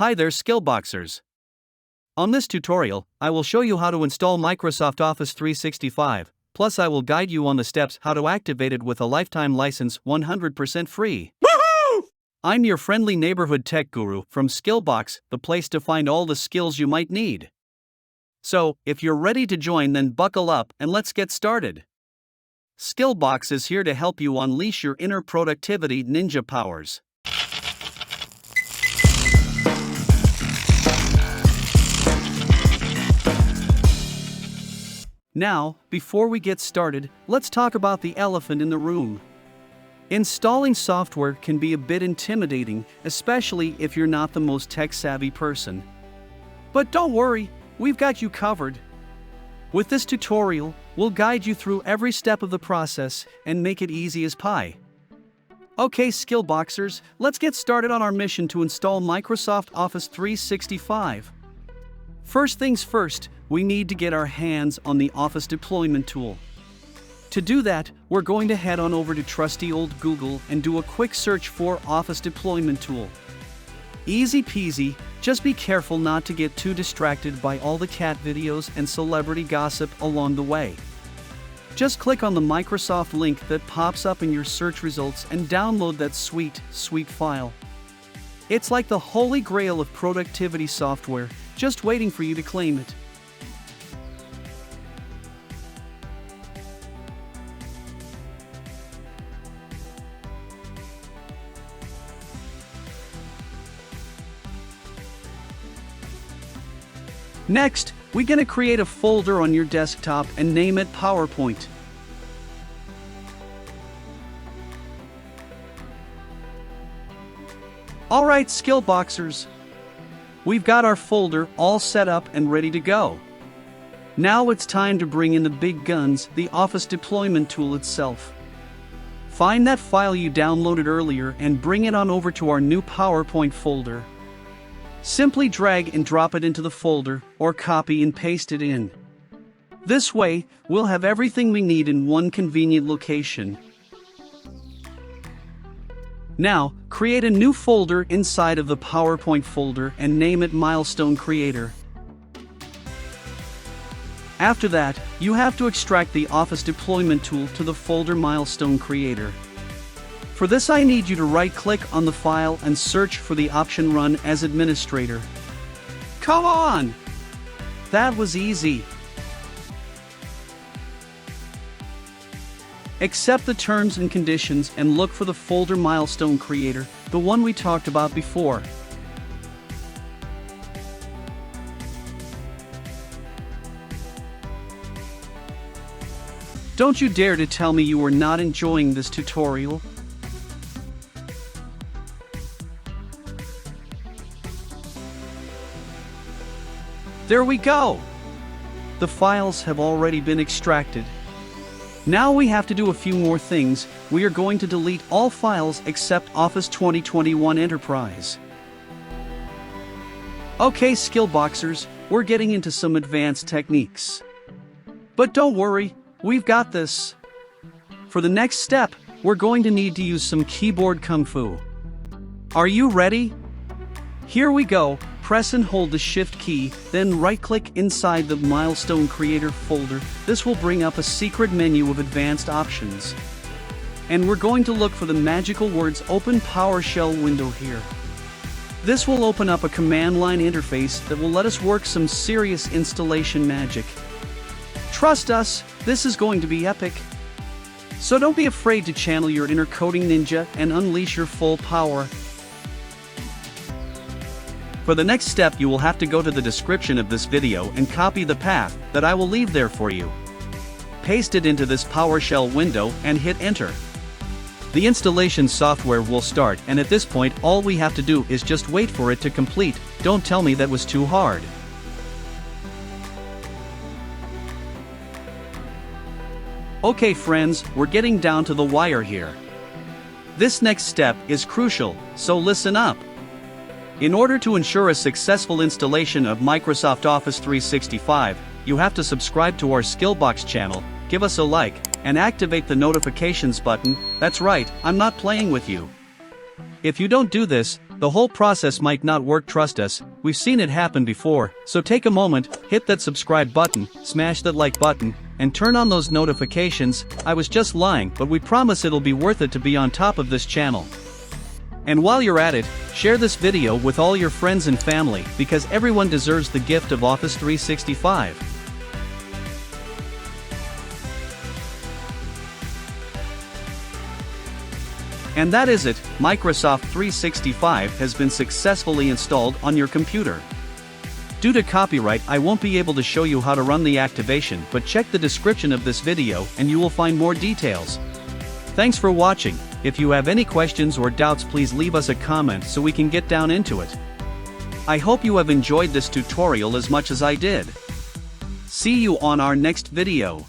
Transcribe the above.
Hi there, Skillboxers. On this tutorial, I will show you how to install Microsoft Office 365, plus I will guide you on the steps how to activate it with a lifetime license 100% free. Woohoo! I'm your friendly neighborhood tech guru from Skillbox, the place to find all the skills you might need. So, if you're ready to join, then buckle up and let's get started. Skillbox is here to help you unleash your inner productivity ninja powers. Now, before we get started, let's talk about the elephant in the room. Installing software can be a bit intimidating, especially if you're not the most tech-savvy person. But don't worry, we've got you covered. With this tutorial, we'll guide you through every step of the process and make it easy as pie. Okay, Skillboxers, let's get started on our mission to install Microsoft Office 365. First things first, we need to get our hands on the Office deployment tool. To do that, we're going to head on over to trusty old Google and do a quick search for Office deployment tool. Easy peasy, just be careful not to get too distracted by all the cat videos and celebrity gossip along the way. Just click on the Microsoft link that pops up in your search results and download that sweet file. It's like the holy grail of productivity software, just waiting for you to claim it. Next, we're going to create a folder on your desktop and name it PowerPoint. Alright, Skillboxers. We've got our folder all set up and ready to go. Now it's time to bring in the big guns, the Office deployment tool itself. Find that file you downloaded earlier and bring it on over to our new PowerPoint folder. Simply drag and drop it into the folder, or copy and paste it in. This way, we'll have everything we need in one convenient location. Now, create a new folder inside of the PowerPoint folder and name it Milestone Creator. After that, you have to extract the Office deployment tool to the folder Milestone Creator. For this, I need you to right-click on the file and search for the option Run as Administrator. Come on! That was easy. Accept the terms and conditions and look for the folder Milestone Creator, the one we talked about before. Don't you dare to tell me you are not enjoying this tutorial. There we go! The files have already been extracted. Now we have to do a few more things. We are going to delete all files except Office 2021 Enterprise. Okay, Skillboxers, we're getting into some advanced techniques. But don't worry, we've got this. For the next step, we're going to need to use some keyboard kung fu. Are you ready? Here we go. Press and hold the Shift key, then right-click inside the Milestone Creator folder. This will bring up a secret menu of advanced options. And we're going to look for the magical words Open Powershell window here. This will open up a command line interface that will let us work some serious installation magic. Trust us, this is going to be epic. So don't be afraid to channel your inner coding ninja and unleash your full power. For the next step, you will have to go to the description of this video and copy the path that I will leave there for you. Paste it into this PowerShell window and hit enter. The installation software will start, and at this point all we have to do is just wait for it to complete. Don't tell me that was too hard. Okay friends, we're getting down to the wire here. This next step is crucial, so listen up. In order to ensure a successful installation of Microsoft Office 365, you have to subscribe to our Skillbox channel, give us a like, and activate the notifications button. That's right, I'm not playing with you. If you don't do this, The whole process might not work, trust us, we've seen it happen before, so take a moment, hit that subscribe button, smash that like button, and turn on those notifications. I was just lying, but we promise it'll be worth it to be on top of this channel. And while you're at it, share this video with all your friends and family, because everyone deserves the gift of Office 365. And that is it, Microsoft 365 has been successfully installed on your computer. Due to copyright, I won't be able to show you how to run the activation, but check the description of this video and you will find more details. Thanks for watching. If you have any questions or doubts, please leave us a comment so we can get down into it. I hope you have enjoyed this tutorial as much as I did. See you on our next video.